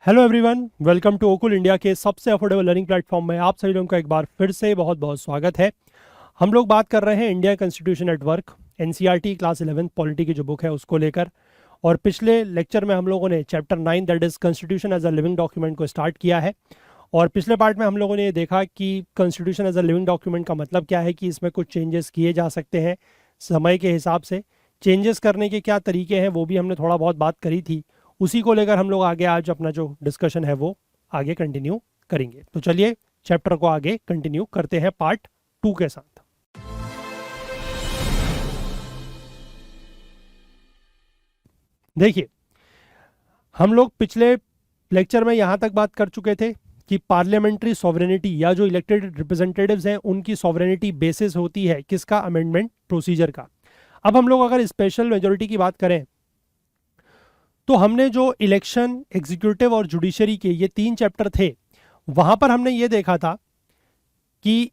Hello everyone, welcome to ओकुल India के सबसे अफोर्डेबल लर्निंग प्लेटफॉर्म में आप सभी लोगों का एक बार फिर से बहुत बहुत स्वागत है। हम लोग बात कर रहे हैं India constitution at work, NCERT class 11 polity की जो बुक है उसको लेकर। और पिछले लेक्चर में हम लोगों ने chapter 9 that is constitution as a living document को स्टार्ट किया है। और पिछले पार्ट में हम लोगों ने ये देखा कि constitution as a living document का मतलब क्या है, कि इसमें कुछ चेंजेस किए जा सकते हैं समय के हिसाब से। चेंजेस करने के क्या तरीके हैं वो भी हमने थोड़ा बहुत बात करी थी। उसी को लेकर हम लोग आगे आज अपना जो डिस्कशन है वो आगे कंटिन्यू करेंगे। तो चलिए चैप्टर को आगे कंटिन्यू करते हैं पार्ट 2 के साथ। देखिए, हम लोग पिछले लेक्चर में यहाँ तक बात कर चुके थे कि पार्लियामेंट्री सॉवरेनिटी या जो इलेक्टेड रिप्रेजेंटेटिव्स हैं उनकी सॉवरेनिटी बेसिस होती है किसका, अमेंडमेंट प्रोसीजर का। अब हम लोग अगर स्पेशल मेजोरिटी की बात करें तो हमने जो इलेक्शन, एग्जीक्यूटिव और जुडिशरी के ये 3 चैप्टर थे, वहां पर हमने ये देखा था कि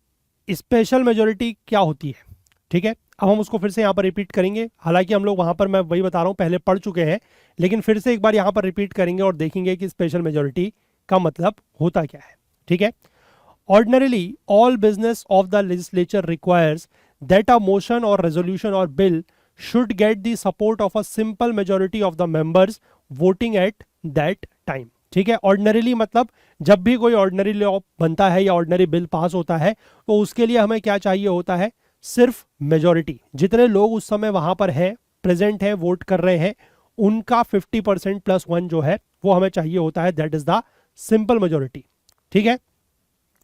स्पेशल मेजोरिटी क्या होती है। ठीक है, अब हम उसको फिर से यहाँ पर रिपीट करेंगे। हालांकि हम लोग वहां पर, मैं वही बता रहा हूँ, पहले पढ़ चुके हैं, लेकिन फिर से एक बार यहाँ पर रिपीट करेंगे और देखेंगे कि स्पेशल मेजोरिटी का मतलब होता क्या है। ठीक है, ordinarily all business of the legislature requires that a motion और रेजोल्यूशन और bill should get the support of a simple majority of the members voting at that time। ठीक है, ऑर्डिनरीली मतलब जब भी कोई ऑर्डिनरी लॉ बनता है या ऑर्डिनरी बिल पास होता है तो उसके लिए हमें क्या चाहिए होता है, सिर्फ मेजॉरिटी। जितने लोग उस समय वहां पर हैं, प्रेजेंट हैं, वोट कर रहे हैं, उनका 50% प्लस 1 जो है वो हमें चाहिए होता है, that is the simple majority. ठीक है,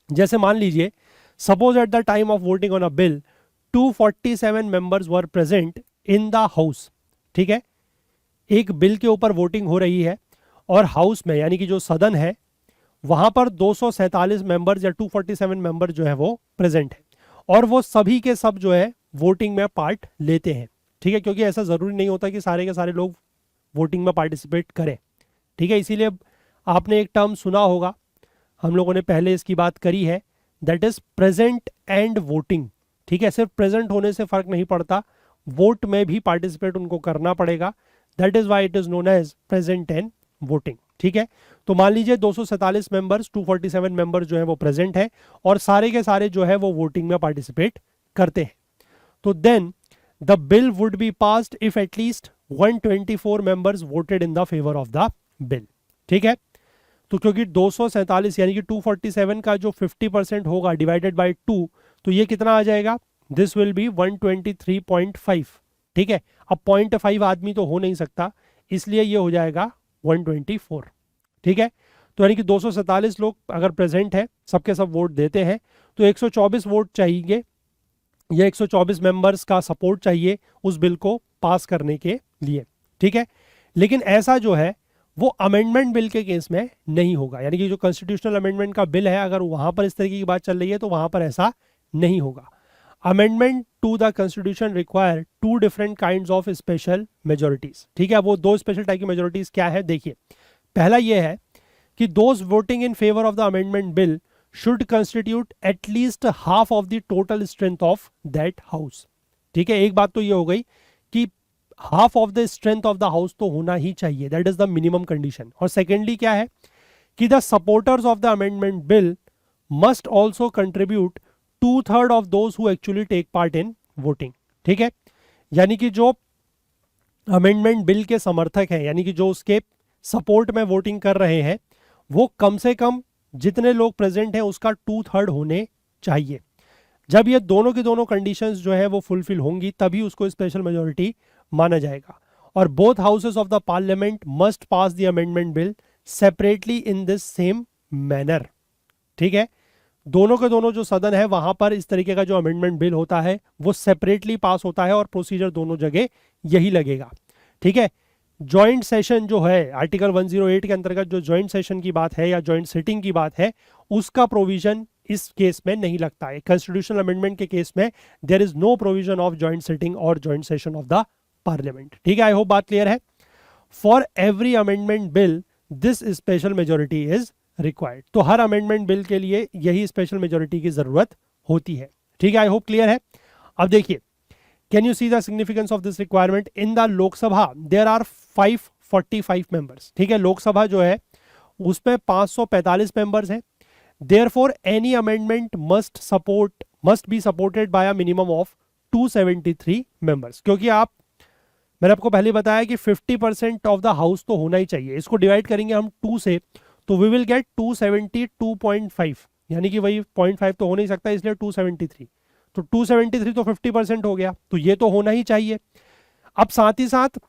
जैसे मान लीजिए, suppose at the time of voting on a bill 247 members were present in the house. ठीक है, एक बिल के ऊपर वोटिंग हो रही है और हाउस में यानी कि जो सदन है वहां पर 247 मेंबर्स या 247 मेंबर जो है वो प्रेजेंट है, और वो सभी के सब जो है वोटिंग में पार्ट लेते हैं। ठीक है, क्योंकि ऐसा जरूरी नहीं होता कि सारे के सारे लोग वोटिंग में पार्टिसिपेट करें। ठीक है, इसीलिए आपने एक टर्म सुना होगा, हम लोगों ने पहले इसकी बात करी है, that is present and voting. ठीक है, सिर्फ प्रेजेंट होने से फर्क नहीं पड़ता, वोट में भी पार्टिसिपेट उनको करना पड़ेगा। That is why it is known as present and voting. ठीक है, तो मान लीजिए 247 मेंबर्स, 247 मेंबर्स जो है वो प्रेजेंट है और सारे के सारे जो है वो वोटिंग में पार्टिसिपेट करते हैं। तो then the bill would be passed if at least 124 members voted in the favour of the bill. ठीक है, तो क्योंकि 247 यानी कि 247 का जो 50% होगा डिवाइडेड बाय 2, तो ये कितना आ जाएगा, दिस विल बी 123.5। ठीक है, अब 0.5 आदमी तो हो नहीं सकता, इसलिए ये हो जाएगा 124। ठीक है, तो यानी कि 247 लोग अगर प्रेजेंट है, सबके सब वोट देते हैं, तो 124 वोट चाहिए या 124 मेंबर्स का सपोर्ट चाहिए उस बिल को पास करने के लिए। ठीक है, लेकिन ऐसा जो है वो अमेंडमेंट बिल के केस में नहीं होगा, यानी कि जो कॉन्स्टिट्यूशनल अमेंडमेंट का बिल है अगर वहां पर इस तरीके की बात चल रही है तो वहां पर ऐसा नहीं होगा। Amendment to the constitution require 2 different kinds of special majorities. ठीक है, वो 2 स्पेशल टाइप की मेजोरिटीज क्या है, देखिए। पहला ये है कि those voting in favour of the amendment bill should constitute at least half of the total strength of that house. ठीक है, एक बात तो ये हो गई कि half of the strength of the house तो होना ही चाहिए, that is the minimum condition. और सेकेंडली क्या है कि the supporters of the amendment bill must also contribute 2/3 of those who actually take part in voting. ठीक है, यानी कि जो अमेंडमेंट बिल के समर्थक हैं, यानी कि जो उसके सपोर्ट में वोटिंग कर रहे हैं, वो कम से कम जितने लोग प्रेजेंट हैं उसका 2/3 होने चाहिए। जब ये दोनों की दोनों कंडीशंस जो है वो फुलफिल होंगी तभी उसको स्पेशल मेजोरिटी माना जाएगा। और both houses of the parliament must pass the amendment bill separately in this same manner. ठीक है, दोनों के दोनों जो सदन है वहां पर इस तरीके का जो अमेंडमेंट बिल होता है वो सेपरेटली पास होता है और प्रोसीजर दोनों जगह यही लगेगा। ठीक है, जॉइंट सेशन जो है आर्टिकल 108 के अंतर्गत जो जॉइंट सेशन की बात है या जॉइंट सिटिंग की बात है, उसका प्रोविजन इस केस में नहीं लगता है। कॉन्स्टिट्यूशनल अमेंडमेंट के केस में there is no provision of joint sitting और joint session of the parliament. ठीक है, आई होप बात क्लियर है। For every amendment bill this special majority is required. तो हर अमेंडमेंट बिल के लिए यही स्पेशल मेजोरिटी की जरूरत होती है। ठीक है, आई होप क्लियर है। अब देखिए, can you see the significance of this requirement in the Lok Sabha, there are 545 members. ठीक है, लोकसभा जो है उसमें 545 मेंबर्स हैं। Therefore any amendment must be supported by a minimum of 273 members. क्योंकि मैंने आपको पहले बताया कि 50% ऑफ द हाउस तो होना ही चाहिए। इसको डिवाइड करेंगे हम 2 से तो वी विल गेट 272.5, यानी कि वही 0.5 तो हो नहीं सकता, इसलिए 273। तो 273 तो 50% हो गया, तो ये तो होना ही चाहिए। अब साथ ही साथ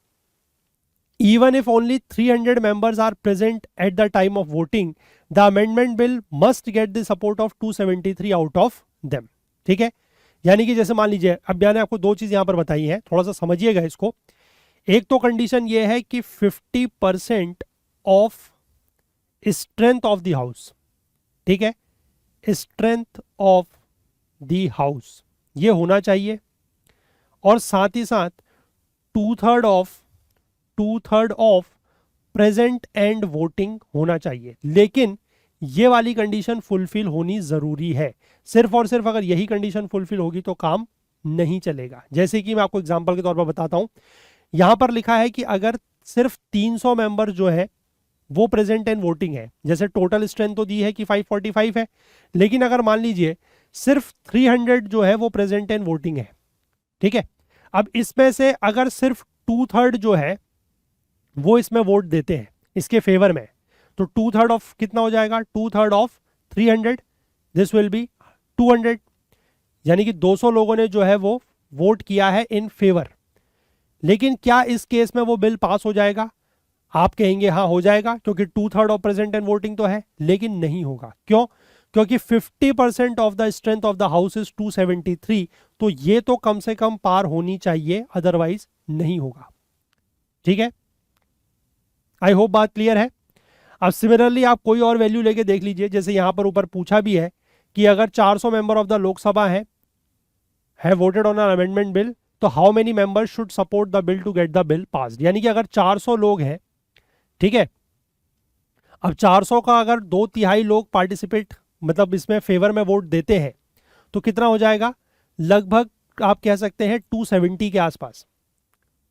even if only 300 members are present at the time of voting, the amendment bill must get the support of 273 out of them। ठीक है, यानी कि जैसे मान लीजिए, अब मैंने आपको दो चीज यहां पर बताई है, थोड़ा सा समझिएगा इसको। एक तो कंडीशन ये है कि 50% of strength of the house, ठीक है, स्ट्रेंथ ऑफ द हाउस ये होना चाहिए, और साथ ही साथ 2/3 ऑफ प्रेजेंट एंड वोटिंग होना चाहिए। लेकिन ये वाली कंडीशन फुलफिल होनी जरूरी है। सिर्फ और सिर्फ अगर यही कंडीशन फुलफिल होगी तो काम नहीं चलेगा। जैसे कि मैं आपको एग्जांपल के तौर पर बताता हूं, यहां पर लिखा है कि अगर सिर्फ 300 मेंबर जो है वो प्रेजेंट एंड वोटिंग है, जैसे टोटल स्ट्रेंथ तो दी है कि 545 है, लेकिन अगर मान लीजिए सिर्फ 300 जो है वो प्रेजेंट एंड वोटिंग है, ठीक है। अब इसमें से अगर सिर्फ 2/3 जो है वो इसमें वोट देते हैं इसके फेवर में, तो 2/3 ऑफ कितना हो जाएगा, 2/3 ऑफ 300, दिस विल बी 200, यानी कि 200 लोगों ने जो है वो वोट किया है इन फेवर। लेकिन क्या इस केस में वो बिल पास हो जाएगा? आप कहेंगे हाँ हो जाएगा, क्योंकि 2/3 ऑफ प्रेजेंट एंड वोटिंग तो है। लेकिन नहीं होगा, क्यों? क्योंकि 50% of the strength of the house is 273, तो ये तो कम से कम पार होनी चाहिए, अदरवाइज नहीं होगा। ठीक है, आई होप बात क्लियर है। अब सिमिलरली आप कोई और वैल्यू लेके देख लीजिए, जैसे यहां पर ऊपर पूछा भी है कि अगर 400 मेंबर ऑफ द लोकसभा है voted on an amendment bill, तो how many members should support the bill to get the bill passed. यानी कि अगर 400 लोग हैं, ठीक है, अब 400 का अगर 2/3 लोग पार्टिसिपेट मतलब इसमें फेवर में वोट देते हैं, तो कितना हो जाएगा? लगभग आप कह सकते हैं 270 के आसपास।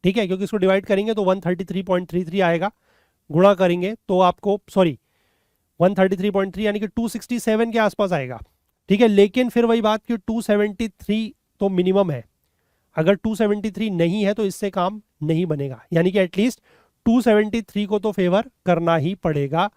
ठीक है, क्योंकि इसको डिवाइड करेंगे तो 133.33 आएगा, गुणा करेंगे तो आपको 133.3 यानी कि 267 के आसपास आएगा। ठीक है, लेकिन फिर वही बात कि 273 तो मिनिमम है, अगर 273 नहीं है तो इससे काम नहीं बनेगा। यानी कि एटलीस्ट 273 को तो फेवर करना ही पड़ेगा,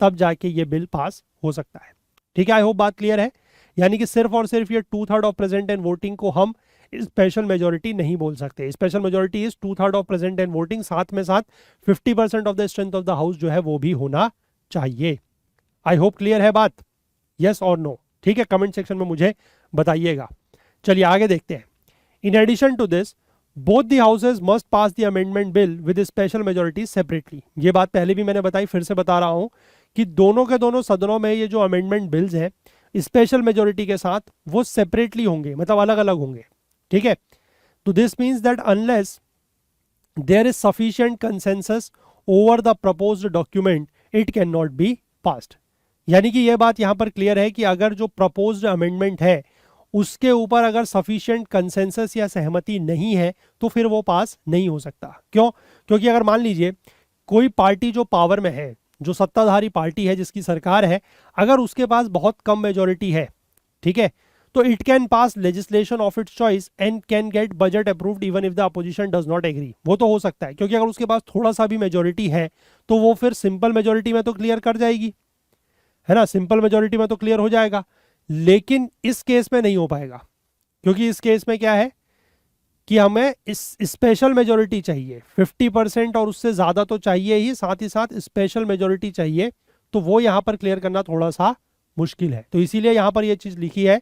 तब जाके ये बिल पास हो सकता है। ठीक है, आई होप बात क्लियर है। यानी कि सिर्फ और सिर्फ ये 2/3 ऑफ प्रेजेंट एंड वोटिंग को हम स्पेशल मेजोरिटी नहीं बोल सकते। Special majority is 2/3 of present and voting, साथ में साथ 50% of the strength of the house जो है वो भी होना चाहिए। आई होप क्लियर है बात, यस और नो? ठीक है, कमेंट सेक्शन में मुझे बताइएगा। चलिए आगे देखते हैं। In addition to this, both the houses must pass the amendment bill with special majority separately. ये बात पहले भी मैंने बताई, फिर से बता रहा हूं कि दोनों के दोनों सदनों में ये जो अमेंडमेंट बिल्स हैं स्पेशल मेजोरिटी के साथ वो सेपरेटली होंगे, मतलब अलग अलग होंगे। ठीक है, तो this means that unless there is sufficient consensus over the proposed document it can not be passed. यानी कि यह बात यहां पर क्लियर है कि अगर जो प्रपोज्ड अमेंडमेंट है उसके ऊपर अगर सफिशिएंट कंसेंसस या सहमति नहीं है तो फिर वो पास नहीं हो सकता। क्यों? क्योंकि अगर मान लीजिए कोई पार्टी जो पावर में है, जो सत्ताधारी पार्टी है, जिसकी सरकार है, अगर उसके पास बहुत कम मेजोरिटी है, ठीक है, तो it can pass legislation of its choice and can get budget approved even if the opposition does not agree. वो तो हो सकता है, क्योंकि अगर उसके पास थोड़ा सा भी मेजोरिटी है तो वो फिर सिंपल मेजोरिटी में तो क्लियर कर जाएगी, है ना, सिंपल मेजोरिटी में तो क्लियर हो जाएगा। लेकिन इस केस में नहीं हो पाएगा, क्योंकि इस केस में क्या है कि हमें इस स्पेशल मेजोरिटी चाहिए, 50% और उससे ज्यादा तो चाहिए ही, साथ ही साथ स्पेशल मेजोरिटी चाहिए, तो वो यहां पर क्लियर करना थोड़ा सा मुश्किल है। तो इसीलिए यहां पर यह चीज लिखी है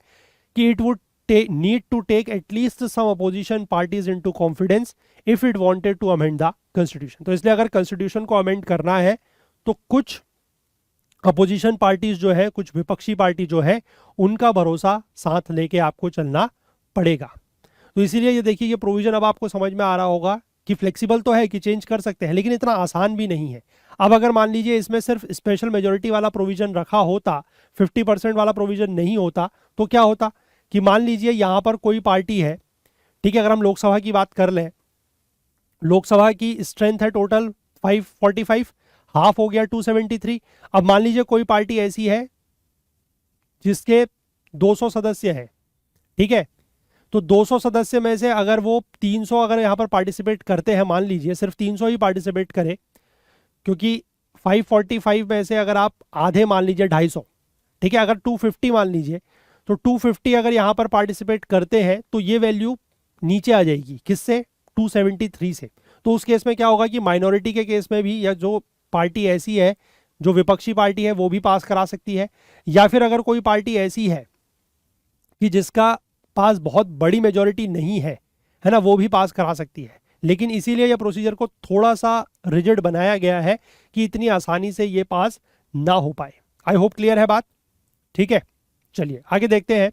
कि it would need to take at least some opposition parties into confidence if it wanted to amend the constitution. तो इसलिए अगर कॉन्स्टिट्यूशन को अमेंड करना है तो कुछ अपोजिशन पार्टीज जो है, कुछ विपक्षी पार्टी जो है, उनका भरोसा साथ लेके आपको चलना पड़ेगा। तो इसीलिए ये देखिए, ये प्रोविजन अब आपको समझ में आ रहा होगा कि फ्लेक्सिबल तो है कि चेंज कर सकते हैं, लेकिन इतना आसान भी नहीं है। अब अगर मान लीजिए इसमें सिर्फ स्पेशल मेजोरिटी वाला प्रोविजन रखा होता, 50% वाला प्रोविजन नहीं होता, तो क्या होता कि मान लीजिए यहां पर कोई पार्टी है, ठीक है, अगर हम लोकसभा की बात कर लें, लोकसभा की स्ट्रेंथ है टोटल 545, हाफ हो गया 273। अब मान लीजिए कोई पार्टी ऐसी है जिसके 200 सदस्य हैं, ठीक है, तो 200 सदस्य में से अगर वो 300 अगर यहां पर पार्टिसिपेट करते हैं, मान लीजिए सिर्फ 300 ही पार्टिसिपेट करे, क्योंकि 545 में से अगर आप आधे मान लीजिए 250, ठीक है, अगर 250 मान लीजिए, तो 250 अगर यहां पर पार्टिसिपेट करते हैं तो ये वैल्यू नीचे आ जाएगी, किससे, 273 से। तो उस केस में क्या होगा कि माइनॉरिटी के केस में भी, या जो पार्टी ऐसी है जो विपक्षी पार्टी है वो भी पास करा सकती है, या फिर अगर कोई पार्टी ऐसी है कि जिसका पास बहुत बड़ी मेजॉरिटी नहीं है ना, वो भी पास करा सकती है। लेकिन इसीलिए यह प्रोसीजर को थोड़ा सा रिजिड बनाया गया है कि इतनी आसानी से ये पास ना हो पाए। आई होप क्लियर है बात, ठीक है। चलिए आगे देखते हैं।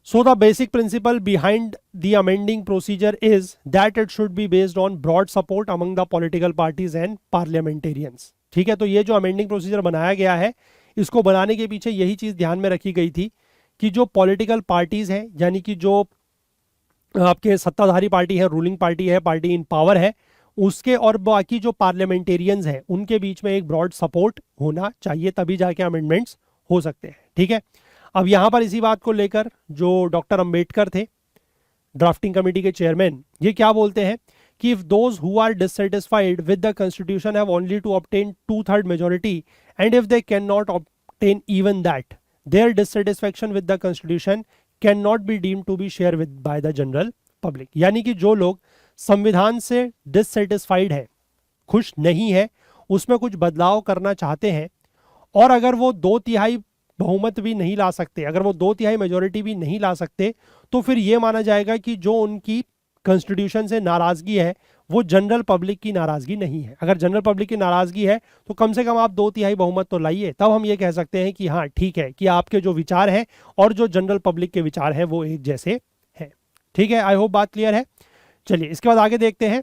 So the basic principle behind the amending procedure is that it should be based on broad support among the political parties and parliamentarians। ठीक है, तो ये जो अमेंडिंग प्रोसीजर बनाया गया है, इसको बनाने के पीछे यही चीज ध्यान में रखी गई थी कि जो पॉलिटिकल पार्टीज हैं, यानी कि जो आपके सत्ताधारी पार्टी है, रूलिंग पार्टी है, पार्टी इन पावर है, उसके और बाकी जो पार्लियामेंटेरियंस हैं उनके बीच में एक ब्रॉड सपोर्ट होना चाहिए, तभी जाके अमेंडमेंट्स हो सकते हैं। ठीक है, अब यहां पर इसी बात को लेकर जो डॉक्टर अंबेडकर थे, ड्राफ्टिंग कमेटी के चेयरमैन, ये क्या बोलते हैं कि if those who are dissatisfied with the constitution have only to obtain 2/3 majority and if they can not obtain even that, their dissatisfaction with the constitution can not be deemed to be share with by the general public. यानी कि जो लोग संविधान से dissatisfied है, खुश नहीं है, उसमें कुछ बदलाव करना चाहते हैं, और अगर वो 2/3 बहुमत भी नहीं ला सकते, अगर वो 2/3 मेजोरिटी भी नहीं ला सकते, तो फिर ये माना जाएगा कि जो उनकी कॉन्स्टिट्यूशन से नाराजगी है वो जनरल पब्लिक की नाराजगी नहीं है। अगर जनरल पब्लिक की नाराजगी है तो कम से कम आप 2/3 बहुमत तो लाइए, तब हम ये कह सकते हैं कि हाँ ठीक है, कि आपके जो विचार हैं और जो जनरल पब्लिक के विचार हैं वो एक जैसे हैं। ठीक है, आई होप बात क्लियर है। चलिए इसके बाद आगे देखते हैं।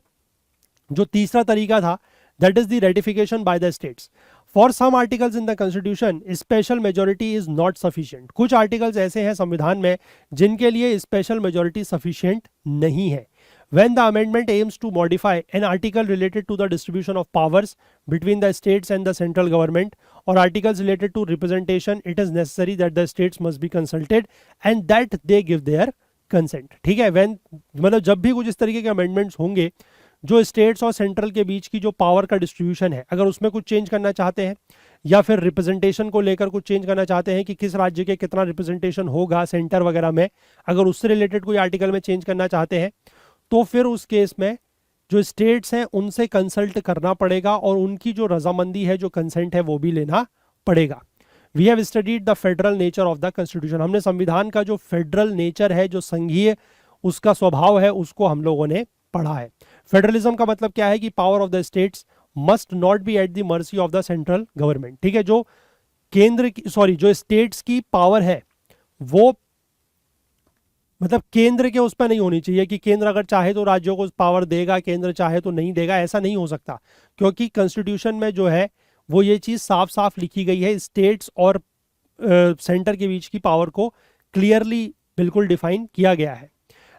जो तीसरा तरीका था, that is the ratification by the states. For some articles in the constitution special majority is not sufficient. कुछ आर्टिकल्स ऐसे हैं संविधान में जिनके लिए स्पेशल मेजोरिटी सफिशिएंट नहीं है। When the amendment aims to modify an article related to the distribution of powers between the states and the central government, or articles related to representation, it is necessary that the states must be consulted and that they give their consent। ठीक है, when मतलब जब भी कुछ इस तरीके के amendments होंगे जो स्टेट्स और सेंट्रल के बीच की जो पावर का डिस्ट्रीब्यूशन है, अगर उसमें कुछ चेंज करना चाहते हैं, या फिर रिप्रेजेंटेशन को लेकर कुछ चेंज करना चाहते हैं कि किस राज्य के कितना रिप्रेजेंटेशन होगा सेंटर वगैरह में, अगर उससे रिलेटेड कोई आर्टिकल में चेंज करना चाहते हैं, तो फिर उस केस में जो स्टेट्स हैं उनसे कंसल्ट करना पड़ेगा और उनकी जो रजामंदी है, जो कंसेंट है, वो भी लेना पड़ेगा। We have studied the federal nature of the constitution. हमने संविधान का जो फेडरल नेचर है, जो संघीय उसका स्वभाव है, उसको हम लोगों ने पढ़ा है। फेडरलिज्म का मतलब क्या है कि power of the states must not be at the mercy of the central government. ठीक है, जो केंद्र की जो स्टेट्स की पावर है वो मतलब केंद्र के उस पर नहीं होनी चाहिए कि केंद्र अगर चाहे तो राज्यों को पावर देगा, केंद्र चाहे तो नहीं देगा, ऐसा नहीं हो सकता। क्योंकि कॉन्स्टिट्यूशन में जो है वो ये चीज साफ साफ लिखी गई है, स्टेट्स और सेंटर के बीच की पावर को क्लियरली बिल्कुल डिफाइन किया गया है।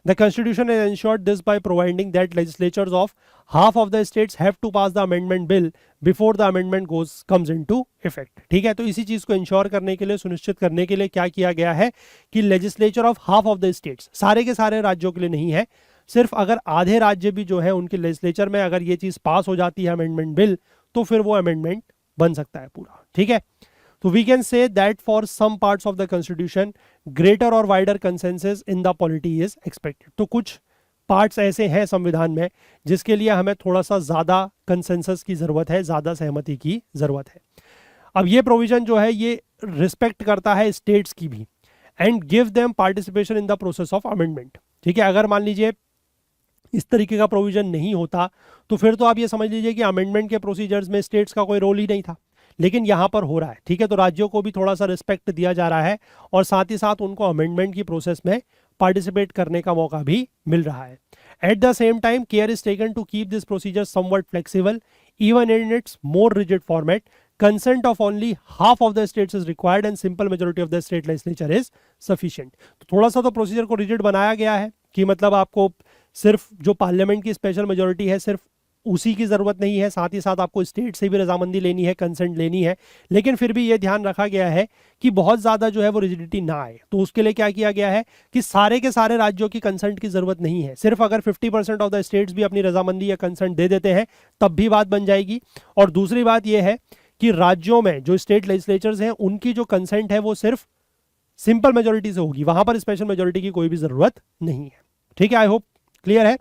The Constitution has ensured this by providing that legislatures of half of the states have to pass the amendment bill before the amendment comes into effect। ठीक है, तो इसी चीज को इंश्योर करने के लिए, सुनिश्चित करने के लिए क्या किया गया है कि legislature of half of the states, सारे के सारे राज्यों के लिए नहीं है, सिर्फ अगर आधे राज्य भी जो है उनके लेजिस्लेचर में अगर ये चीज पास हो जाती है अमेंडमेंट बिल, तो फिर वो अमेंडमेंट बन सकता है पूरा। ठीक है, तो we can say that for some parts of the constitution greater और wider consensus in the polity is expected. तो कुछ पार्ट्स ऐसे हैं संविधान में जिसके लिए हमें थोड़ा सा ज्यादा कंसेंसस की जरूरत है, ज्यादा सहमति की जरूरत है। अब ये प्रोविजन जो है ये रिस्पेक्ट करता है स्टेट्स की भी, and give them participation in the process of amendment. ठीक है, अगर मान लीजिए इस तरीके का प्रोविजन नहीं होता तो फिर तो आप ये समझ लीजिए कि अमेंडमेंट के प्रोसीजर्स में स्टेट्स का कोई रोल ही नहीं था, लेकिन यहां पर हो रहा है। ठीक है, तो राज्यों को भी थोड़ा सा रिस्पेक्ट दिया जा रहा है और साथ ही साथ उनको अमेंडमेंट की प्रोसेस में पार्टिसिपेट करने का मौका भी मिल रहा है। At the same time care is taken to keep this procedure somewhat flexible even in its more rigid format. Consent of only half of the states is required and simple majority of the state legislature is sufficient. तो थोड़ा सा तो procedure को rigid बनाया गया है कि मतलब आपको सिर्फ जो पार्लियामेंट की स्पेशल मेजोरिटी है सिर्फ उसी की ज़रूरत नहीं है, साथ ही साथ आपको स्टेट से भी रजामंदी लेनी है, कंसेंट लेनी है, लेकिन फिर भी ये ध्यान रखा गया है कि बहुत ज़्यादा जो है वो रिजिडिटी ना आए। तो उसके लिए क्या किया गया है कि सारे के सारे राज्यों की कंसेंट की ज़रूरत नहीं है, सिर्फ अगर 50% ऑफ द स्टेट्स भी अपनी रजामंदी या कंसेंट दे देते हैं तब भी बात बन जाएगी। और दूसरी बात यह है कि राज्यों में जो स्टेट लेजिस्लेचर्स हैं उनकी जो कंसेंट है वो सिर्फ सिंपल मेजोरिटी से होगी, वहां पर स्पेशल मेजोरिटी की कोई भी जरूरत नहीं है। ठीक है, आई होप क्लियर है।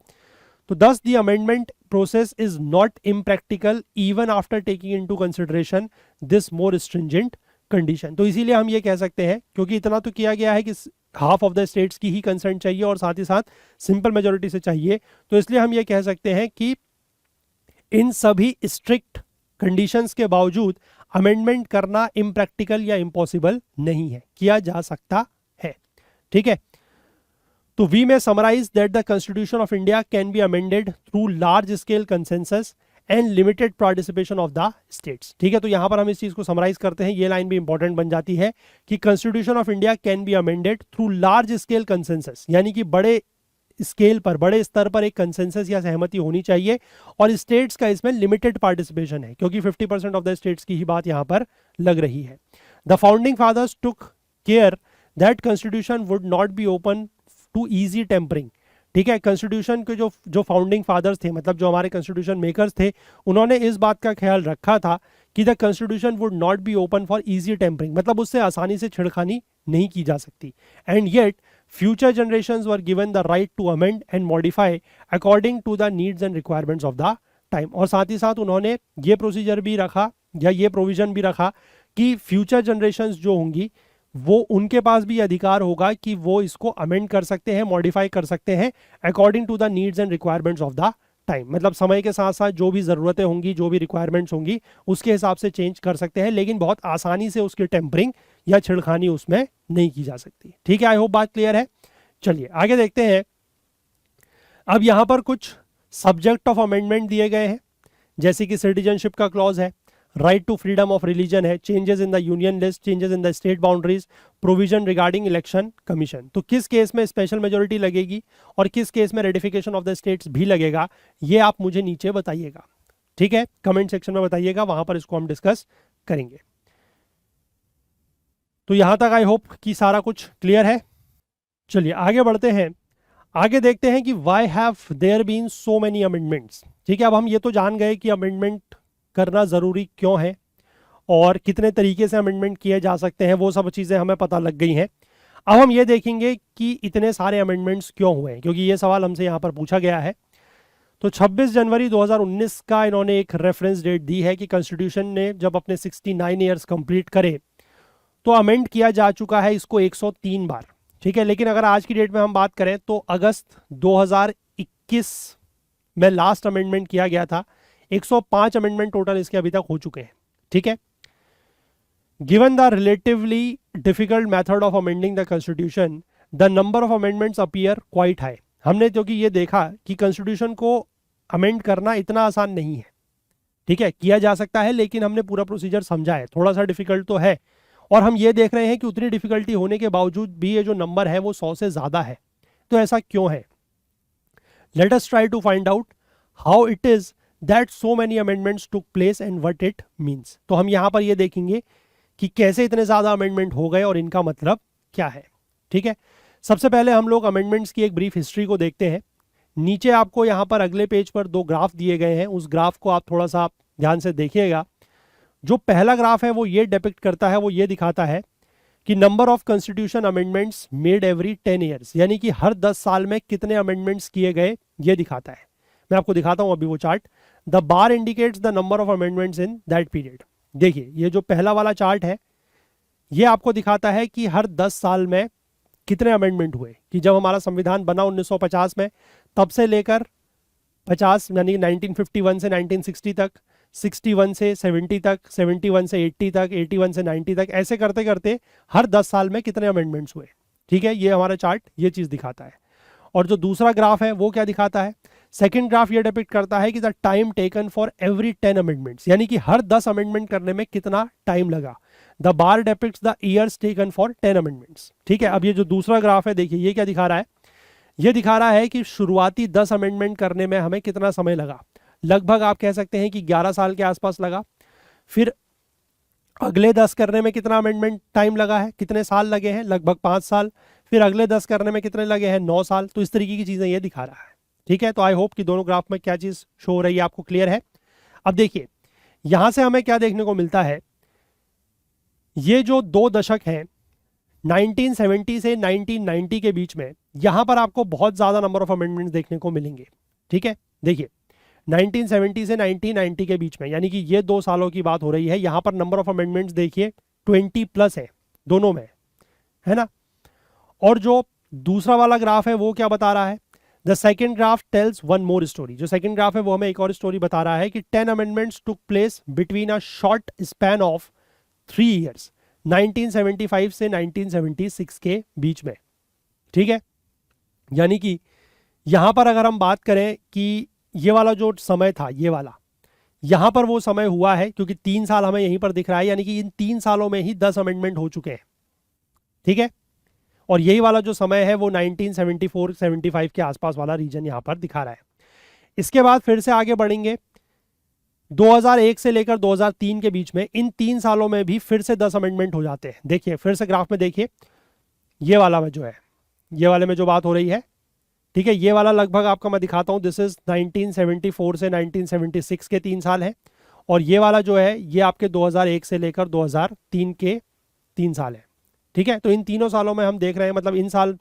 तो दस the amendment process is not impractical even after taking into consideration this more stringent condition. तो इसीलिए हम ये कह सकते हैं, क्योंकि इतना तो किया गया है कि हाफ ऑफ द स्टेट्स की ही कंसेंट चाहिए और साथ ही साथ सिंपल मेजोरिटी से चाहिए, तो इसलिए हम ये कह सकते हैं कि इन सभी स्ट्रिक्ट कंडीशंस के बावजूद अमेंडमेंट करना इम्प्रैक्टिकल या इम्पॉसिबल नहीं है, किया जा सकता है। ठीक है, तो we may summarise that the constitution of India can be amended through large scale consensus and limited participation of the states. ठीक है, तो यहां पर हम इस चीज को समराइज करते हैं, ये लाइन भी इंपॉर्टेंट बन जाती है कि constitution of India can be amended through large scale consensus, यानी कि बड़े स्केल पर, बड़े स्तर पर एक कंसेंसस या सहमति होनी चाहिए, और स्टेट्स का इसमें लिमिटेड पार्टिसिपेशन है, क्योंकि 50% ऑफ द स्टेट्स की ही बात यहां पर लग रही है। The founding fathers took care that constitution would not be open to easy tampering. ठीक है, कॉन्स्टिट्यूशन के जो फाउंडिंग फादर्स थे, मतलब जो हमारे कॉन्स्टिट्यूशन मेकर्स थे, उन्होंने इस बात का ख्याल रखा था कि the constitution would not be open for easy tampering, मतलब उससे आसानी से छेड़खानी नहीं की जा सकती। And yet future generations were given the right to amend and modify according to the needs and requirements of the time। और साथ ही साथ उन्होंने ये प्रोसीजर भी रखा या ये प्रोविजन भी रखा कि फ्यूचर जनरेशंस जो होंगी वो उनके पास भी अधिकार होगा कि वो इसको अमेंड कर सकते हैं, मॉडिफाई कर सकते हैं according to the needs and requirements of the time, मतलब समय के साथ साथ जो भी ज़रूरतें होंगी, जो भी रिक्वायरमेंट्स होंगी उसके हिसाब से चेंज कर सकते हैं, लेकिन बहुत आसानी से उसकी टेम्परिंग या छिड़खानी उसमें नहीं की जा सकती। ठीक है, आई होप बात क्लियर है। चलिए आगे देखते हैं। अब यहां पर कुछ सब्जेक्ट ऑफ अमेंडमेंट दिए गए हैं, जैसे कि सिटीजनशिप का क्लॉज है, right to freedom of religion है, changes in the union list, changes in the state boundaries, provision regarding election commission. तो किस केस में स्पेशल मेजोरिटी लगेगी और किस केस में रेटिफिकेशन ऑफ द स्टेट्स भी लगेगा, ये आप मुझे नीचे बताइएगा। ठीक है, कमेंट सेक्शन में बताइएगा, वहां पर इसको हम डिस्कस करेंगे। तो यहां तक आई होप कि सारा कुछ क्लियर है। चलिए आगे बढ़ते हैं, आगे देखते हैं कि why have there been so many amendments. ठीक है, अब हम ये तो जान गए कि अमेंडमेंट करना ज़रूरी क्यों है और कितने तरीके से अमेंडमेंट किए जा सकते हैं, वो सब चीज़ें हमें पता लग गई हैं। अब हम ये देखेंगे कि इतने सारे अमेंडमेंट्स क्यों हुए हैं, क्योंकि ये सवाल हमसे यहाँ पर पूछा गया है। तो 26 जनवरी 2019 का इन्होंने एक रेफरेंस डेट दी है कि कॉन्स्टिट्यूशन ने जब अपने 69 ईयर्स कंप्लीट करे तो अमेंड किया जा चुका है इसको 103 बार। ठीक है, लेकिन अगर आज की डेट में हम बात करें तो अगस्त 2021 में लास्ट अमेंडमेंट किया गया था, 105 अमेंडमेंट टोटल इसके अभी तक हो चुके हैं। ठीक है, given the relatively difficult method of amending the constitution the number of amendments appear quite high. हमने क्योंकि ये देखा कि कॉन्स्टिट्यूशन को अमेंड करना इतना आसान नहीं है। ठीक है, किया जा सकता है, लेकिन हमने पूरा प्रोसीजर समझा है, थोड़ा सा डिफिकल्ट तो है, और हम ये देख रहे हैं कि उतनी डिफिकल्टी होने के बावजूद भी ये जो नंबर है वो 100 से ज़्यादा है। तो ऐसा क्यों है? Let us try to find out how it is that so many amendments took place and what it means. तो हम यहाँ पर ये देखेंगे कि कैसे इतने ज़्यादा अमेंडमेंट हो गए और इनका मतलब क्या है। ठीक है, सबसे पहले हम लोग अमेंडमेंट्स की एक ब्रीफ हिस्ट्री को देखते हैं। नीचे आपको यहाँ पर अगले पेज पर 2 ग्राफ दिए गए हैं, उस ग्राफ को आप थोड़ा सा ध्यान से देखिएगा। जो पहला ग्राफ है वो ये डिपिक्ट करता है, वो ये दिखाता है कि number of constitution amendments made every 10 years, यानी कि हर 10 साल में कितने अमेंडमेंट्स किए गए ये दिखाता है। मैं आपको दिखाता हूं अभी वो chart. The bar indicates the number of amendments in that period. देखिए ये जो पहला वाला चार्ट है ये आपको दिखाता है कि हर 10 साल में कितने अमेंडमेंट हुए, कि जब हमारा संविधान बना 1950 में, तब से लेकर 50 यानी 1951 से 1960 तक, 61 से 70 तक, 71 से 80 तक, 81 से 90 तक, ऐसे करते करते हर 10 साल में कितने अमेंडमेंट्स हुए। ठीक है, ये हमारा चार्ट ये चीज़ दिखाता है। और जो दूसरा ग्राफ है वो क्या दिखाता है? सेकंड ग्राफ ये डिपिक्ट करता है कि the time taken for every 10 amendments, यानी कि हर 10 अमेंडमेंट करने में कितना टाइम लगा। The bar depicts the years taken for 10 amendments. ठीक है, अब ये जो दूसरा ग्राफ है देखिए ये क्या दिखा रहा है? ये दिखा रहा है कि शुरुआती 10 अमेंडमेंट करने में हमें कितना समय लगा। लगभग आप कह सकते हैं कि 11 साल के आसपास लगा। फिर अगले 10 करने में कितना अमेंडमेंट टाइम लगा है, कितने साल लगे हैं, लगभग 5 साल। फिर अगले 10 करने में कितने लगे हैं, 9 साल। तो इस तरीके की चीजें ये दिखा रहा है। ठीक है, तो आई होप कि दोनों ग्राफ में क्या चीज शो हो रही है आपको क्लियर है। अब देखिए यहां से हमें क्या देखने को मिलता है, ये जो 2 दशक हैं 1970 से 1990 के बीच में, यहां पर आपको बहुत ज्यादा नंबर ऑफ अमेंडमेंट्स देखने को मिलेंगे। ठीक है, देखिए 1970 से 1990 के बीच में, यानी कि ये 2 सालों की बात हो रही है, यहां पर नंबर ऑफ अमेंडमेंट्स देखिए 20 प्लस है दोनों में, है ना। और जो दूसरा वाला ग्राफ है वो क्या बता रहा है, the second graph tells one more story. जो सेकेंड ग्राफ है वो हमें एक और स्टोरी बता रहा है कि 10 amendments took place between a short span of 3 years, 1975 से 1976 के बीच में। ठीक है, यानी कि यहां पर अगर हम बात करें कि ये वाला जो समय था, ये वाला यहां पर वो समय हुआ है, क्योंकि 3 साल हमें यहीं पर दिख रहा है, यानी कि इन 3 सालों में ही 10 अमेंडमेंट हो चुके हैं। ठीक है, और यही वाला जो समय है वो 1974-75 के आसपास वाला रीजन यहां पर दिखा रहा है। इसके बाद फिर से आगे बढ़ेंगे 2001 से लेकर 2003 के बीच में, इन 3 सालों में भी फिर से 10 अमेंडमेंट हो जाते हैं। देखिए फिर से ग्राफ में देखिए, ये वाला में जो है, ये वाले में जो बात हो रही है, ठीक है, ये वाला लगभग आपका मैं दिखाता हूं, दिस इज 1974 से 1976 के 3 साल है। और ये वाला जो है ये आपके 2001 से लेकर 2003 के 3 साल है। ठीक है, तो इन तीनों सालों में हम देख रहे हैं, मतलब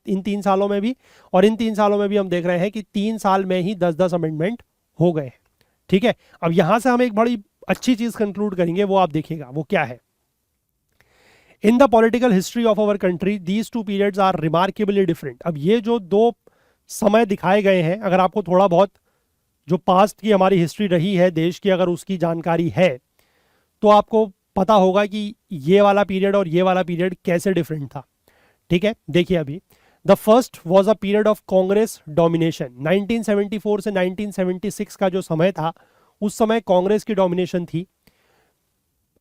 इन 3 सालों में भी और इन 3 सालों में भी हम देख रहे हैं कि 3 साल में ही 10-10 अमेंडमेंट हो गए। ठीक है, अब यहां से हम एक बड़ी अच्छी चीज कंक्लूड करेंगे, वो आप देखिएगा वो क्या है। In the political history of our country these 2 periods are remarkably different. अब ये जो 2 समय दिखाए गए हैं, अगर आपको थोड़ा बहुत जो पास्ट की हमारी हिस्ट्री रही है देश की, अगर उसकी जानकारी है तो आपको पता होगा कि ये वाला पीरियड और ये वाला पीरियड कैसे डिफरेंट था। ठीक है, देखिए अभी the first was a period of Congress domination. 1974 से 1976 का जो समय था, उस समय कांग्रेस की डोमिनेशन थी।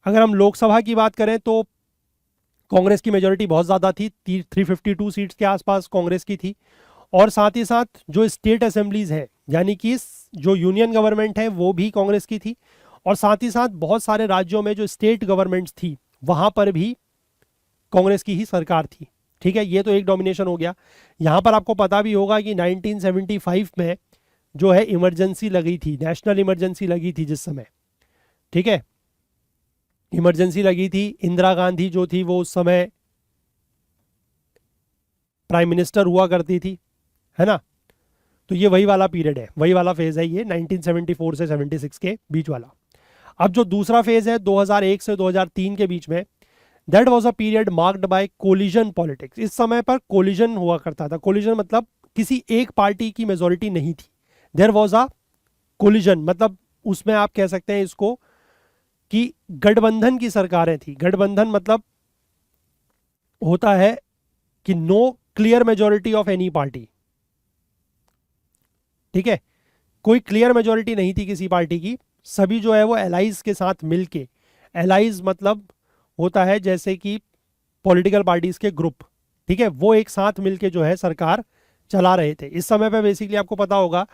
अगर हम लोकसभा की बात करें तो कांग्रेस की मेजोरिटी बहुत ज़्यादा थी, 352 सीट्स के आसपास कांग्रेस की थी। और साथ ही साथ जो स्टेट असेंबलीज है, यानी कि जो यूनियन गवर्नमेंट है वो भी कांग्रेस की थी। और साथ ही साथ बहुत सारे राज्यों में जो स्टेट गवर्नमेंट्स थी वहां पर भी कांग्रेस की ही सरकार थी। ठीक है, ये तो एक डोमिनेशन हो गया। यहां पर आपको पता भी होगा कि 1975 में जो है इमरजेंसी लगी थी, नेशनल इमरजेंसी लगी थी जिस समय। ठीक है, इमरजेंसी लगी थी, इंदिरा गांधी जो थी वो उस समय प्राइम मिनिस्टर हुआ करती थी, है ना। तो ये वही वाला पीरियड है, वही वाला फेज है ये 1974 से 76 के बीच वाला। अब जो दूसरा फेज है 2001 से 2003 के बीच में, that was a period marked by collision politics. इस समय पर कोलिजन हुआ करता था। कोलिजन मतलब किसी एक पार्टी की मेजोरिटी नहीं थी, देयर वाज अ कोलिजन, मतलब उसमें आप कह सकते हैं इसको कि गठबंधन की सरकारें थी। गठबंधन मतलब होता है कि no clear majority of any party. ठीक है, कोई क्लियर मेजोरिटी नहीं थी किसी पार्टी की, सभी जो है वो एलाइज के साथ मिलके, एलाइज मतलब होता है जैसे कि पॉलिटिकल पार्टीज के ग्रुप, ठीक है, वो एक साथ मिलके जो है सरकार चला रहे थे। इस समय पे बेसिकली आपको पता होगा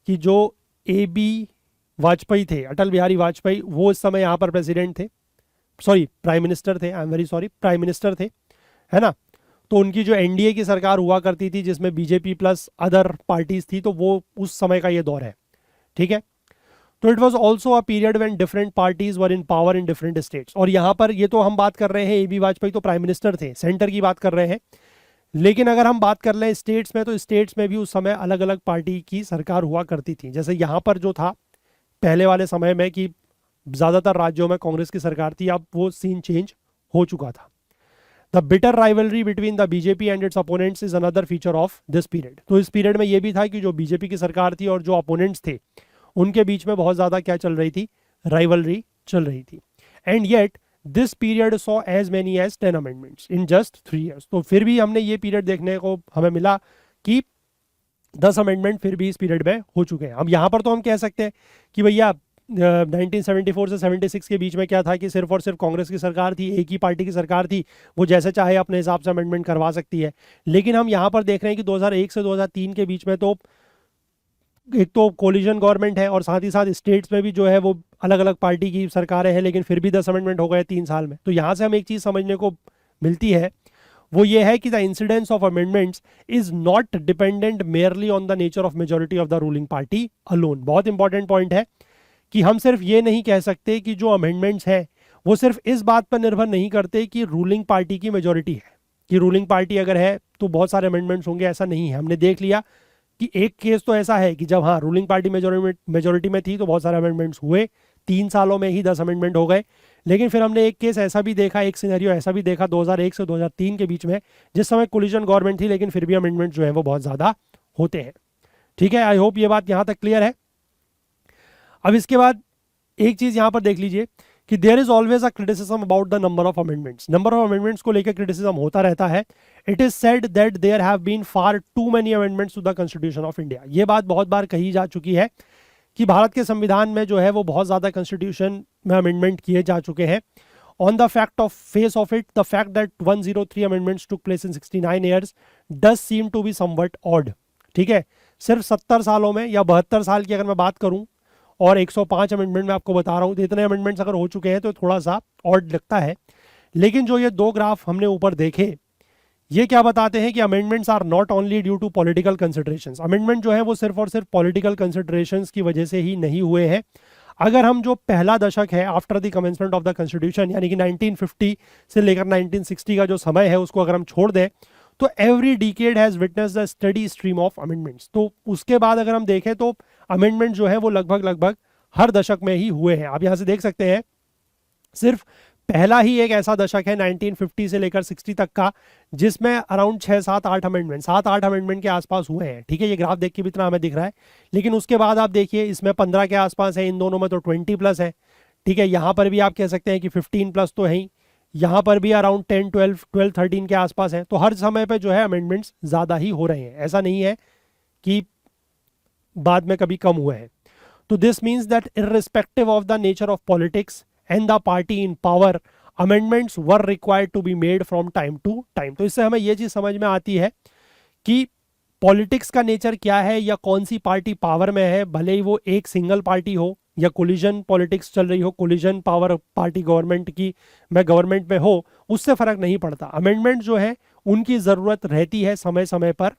कि जो AB वाजपेयी थे, अटल बिहारी वाजपेयी, वो इस समय यहाँ पर प्रेसिडेंट थे, सॉरी प्राइम मिनिस्टर थे, I am very sorry, prime minister थे, है ना। तो उनकी जो NDA की सरकार हुआ करती थी जिसमें बीजेपी प्लस अदर पार्टीज थी, तो वो उस समय का ये दौर है। ठीक है, तो it was also a period when different parties were in power in different states. और यहाँ पर ये तो हम बात कर रहे हैं, AB वाजपेयी तो प्राइम मिनिस्टर थे, सेंटर की बात कर रहे हैं। लेकिन अगर हम बात कर लें स्टेट्स में, तो स्टेट्स में भी उस समय अलग अलग पार्टी की सरकार हुआ करती थी। जैसे यहाँ पर जो था पहले वाले समय में कि ज्यादातर राज्यों में कांग्रेस की सरकार थी, अब वो सीन चेंज हो चुका था। The bitter rivalry between the BJP and it's opponents is another feature of this period. तो इस पीरियड में ये भी था कि जो बीजेपी की सरकार थी और जो अपोनेंट्स थे उनके बीच में बहुत ज्यादा क्या चल रही थी, राइवलरी चल रही थी। And yet this period saw as many as 10 amendments in just 3 years। तो फिर भी हमने ये पीरियड देखने को हमें मिला कि 10 अमेंडमेंट फिर भी इस पीरियड में हो चुके हैं। अब यहाँ पर तो हम कह सकते हैं कि भैया 1974 से 76 के बीच में क्या था कि सिर्फ और सिर्फ कांग्रेस की सरकार थी, एक ही पार्टी की सरकार थी, वो जैसे चाहे अपने हिसाब से अमेंडमेंट करवा सकती है। लेकिन हम यहाँ पर देख रहे हैं कि 2001 से 2003 के बीच में तो एक तो कोलिजन गवर्नमेंट है और साथ ही साथ स्टेट्स में भी जो है वो अलग अलग पार्टी की सरकारें हैं, लेकिन फिर भी 10 अमेंडमेंट हो गए 3 साल में। तो यहाँ से हमें एक चीज़ समझने को मिलती है, वो ये है कि the incidence of amendments is not dependent merely on the nature of majority of the ruling party alone. बहुत इंपॉर्टेंट पॉइंट है कि हम सिर्फ ये नहीं कह सकते कि जो अमेंडमेंट्स हैं वो सिर्फ इस बात पर निर्भर नहीं करते कि रूलिंग पार्टी की मेजोरिटी है, कि रूलिंग पार्टी अगर है तो बहुत सारे अमेंडमेंट्स होंगे, ऐसा नहीं है। हमने देख लिया कि एक केस तो ऐसा है कि जब हाँ रूलिंग पार्टी मेजोरिटी में थी तो बहुत सारे अमेंडमेंट्स हुए, 3 सालों में ही 10 अमेंडमेंट हो गए। लेकिन फिर हमने एक केस ऐसा भी देखा, एक सिनेरियो ऐसा भी देखा 2001 से 2003 के बीच में, जिस समय कोलिजन गवर्नमेंट थी लेकिन फिर भी अमेंडमेंट जो है वो बहुत ज़्यादा होते हैं। ठीक है, आई होप ये बात यहाँ तक क्लियर है। अब इसके बाद एक चीज़ यहाँ पर देख लीजिए कि there is always a criticism about the number of amendments. Number of amendments को लेकर क्रिटिसिज्म होता रहता है। It is said that there have been far too many amendments to the constitution of India. ये बात बहुत बार कही जा चुकी है कि भारत के संविधान में जो है वो बहुत ज़्यादा कॉन्स्टिट्यूशन में अमेंडमेंट किए जा चुके हैं। On the fact of face of it, the fact that 103 amendments took place in 69 years does seem to be somewhat odd. ठीक है, सिर्फ 70 सालों में या 72 साल की अगर मैं बात करूं और 105 अमेंडमेंट मैं आपको बता रहा हूं, तो इतने अमेंडमेंट्स अगर हो चुके हैं तो थोड़ा सा ऑड लगता है। लेकिन जो ये दो ग्राफ हमने ऊपर देखे, ये क्या बताते हैं कि amendments are not only due to political considerations. Amendment जो है वो सिर्फ और सिर्फ पॉलिटिकल कंसिडरेशंस की वजह से ही नहीं हुए हैं। अगर हम जो पहला दशक है after the commencement of the constitution, यानी कि 1950 से लेकर 1960 का जो समय है उसको अगर हम छोड़ दें, तो every decade has witness the study stream of amendments. तो उसके बाद अगर हम देखें तो अमेंडमेंट जो है वो लगभग हर दशक में ही हुए हैं। आप यहाँ से देख सकते हैं सिर्फ पहला ही एक ऐसा दशक है 1950 से लेकर 60 तक का जिसमें अराउंड 6-7-8 अमेंडमेंट 7-8 अमेंडमेंट के आसपास हुए हैं। ठीक है, ये ग्राफ देख के भी इतना हमें दिख रहा है। लेकिन उसके बाद आप देखिए इसमें 15 के आसपास है, इन दोनों में तो 20+ है। ठीक है, यहाँ पर भी आप कह सकते हैं कि 15+ तो है ही, यहाँ पर भी अराउंड 10, 12, 13 के आसपास है। तो हर समय पर जो है अमेंडमेंट्स ज़्यादा ही हो रहे हैं, ऐसा नहीं है कि बाद में कभी कम हुए हैं। तो this means that irrespective of the nature of politics and the party in power, amendments were required to be made from time to time। तो इससे हमें यह चीज समझ में आती है कि पॉलिटिक्स का नेचर क्या है या कौन सी पार्टी पावर में है, भले ही वो एक सिंगल पार्टी हो या कोलिजन पॉलिटिक्स चल रही हो, कोलिजन पावर पार्टी गवर्नमेंट की में गवर्नमेंट में हो, उससे फर्क नहीं पड़ता। अमेंडमेंट जो है उनकी जरूरत रहती है समय समय पर।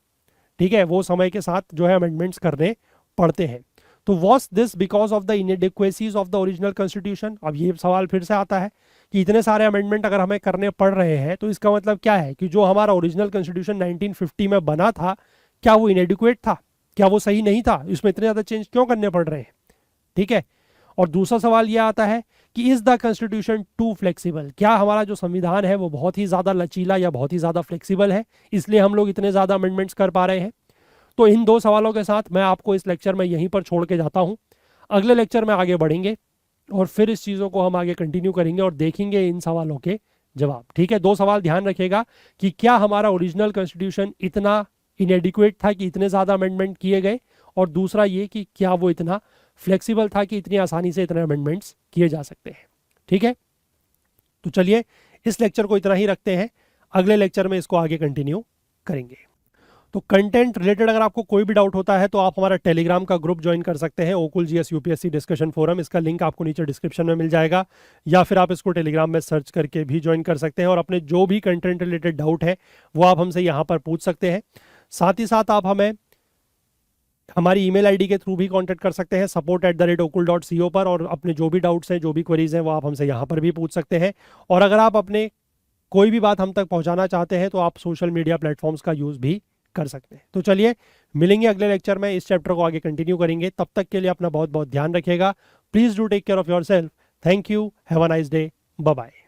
ठीक है, वो समय के साथ जो है अमेंडमेंट्स करने पड़ते हैं। तो was this because of the inadequacies of the original constitution. अब ये सवाल फिर से आता है कि इतने सारे अमेंडमेंट अगर हमें करने पड़ रहे हैं तो इसका मतलब क्या है कि जो हमारा ओरिजिनल कॉन्स्टिट्यूशन 1950 में बना था क्या वो इनएडिक्वेट था, क्या वो सही नहीं था, इसमें इतने ज़्यादा चेंज क्यों करने पड़ रहे हैं। ठीक है, और दूसरा सवाल यह आता है कि is the constitution too flexible. क्या हमारा जो संविधान है वो बहुत ही ज़्यादा लचीला या बहुत ही ज़्यादा फ्लेक्सिबल है, इसलिए हम लोग इतने ज़्यादा अमेंडमेंट्स कर पा रहे हैं। तो इन दो सवालों के साथ मैं आपको इस लेक्चर में यहीं पर छोड़ के जाता हूं। अगले लेक्चर में आगे बढ़ेंगे और फिर इस चीज़ों को हम आगे कंटिन्यू करेंगे और देखेंगे इन सवालों के जवाब। ठीक है, 2 सवाल ध्यान रखिएगा कि क्या हमारा ओरिजिनल कॉन्स्टिट्यूशन इतना इनएडिक्वेट था कि इतने ज़्यादा अमेंडमेंट किए गए, और दूसरा ये कि क्या वो इतना फ्लेक्सिबल था कि इतनी आसानी से इतने अमेंडमेंट्स किए जा सकते हैं। ठीक है, तो चलिए इस लेक्चर को इतना ही रखते हैं, अगले लेक्चर में इसको आगे कंटिन्यू करेंगे। तो कंटेंट रिलेटेड अगर आपको कोई भी डाउट होता है तो आप हमारा टेलीग्राम का ग्रुप ज्वाइन कर सकते हैं, ओकुल जीएस यूपीएससी डिस्कशन फोरम। इसका लिंक आपको नीचे डिस्क्रिप्शन में मिल जाएगा, या फिर आप इसको टेलीग्राम में सर्च करके भी ज्वाइन कर सकते हैं और अपने जो भी कंटेंट रिलेटेड डाउट है वो आप हमसे यहाँ पर पूछ सकते हैं। साथ ही साथ आप हमें हमारी ईमेल आईडी के थ्रू भी कांटेक्ट कर सकते हैं support@okul.co पर, और अपने जो भी डाउट्स हैं, जो भी क्वेरीज हैं, वो आप हमसे यहाँ पर भी पूछ सकते हैं। और अगर आप अपने कोई भी बात हम तक पहुँचाना चाहते हैं तो आप सोशल मीडिया प्लेटफॉर्म्स का यूज़ भी कर सकते हैं। तो चलिए मिलेंगे अगले लेक्चर में, इस चैप्टर को आगे कंटिन्यू करेंगे। तब तक के लिए अपना बहुत बहुत ध्यान रखिएगा। Please do take care of yourself. Thank you, have a nice day, bye bye.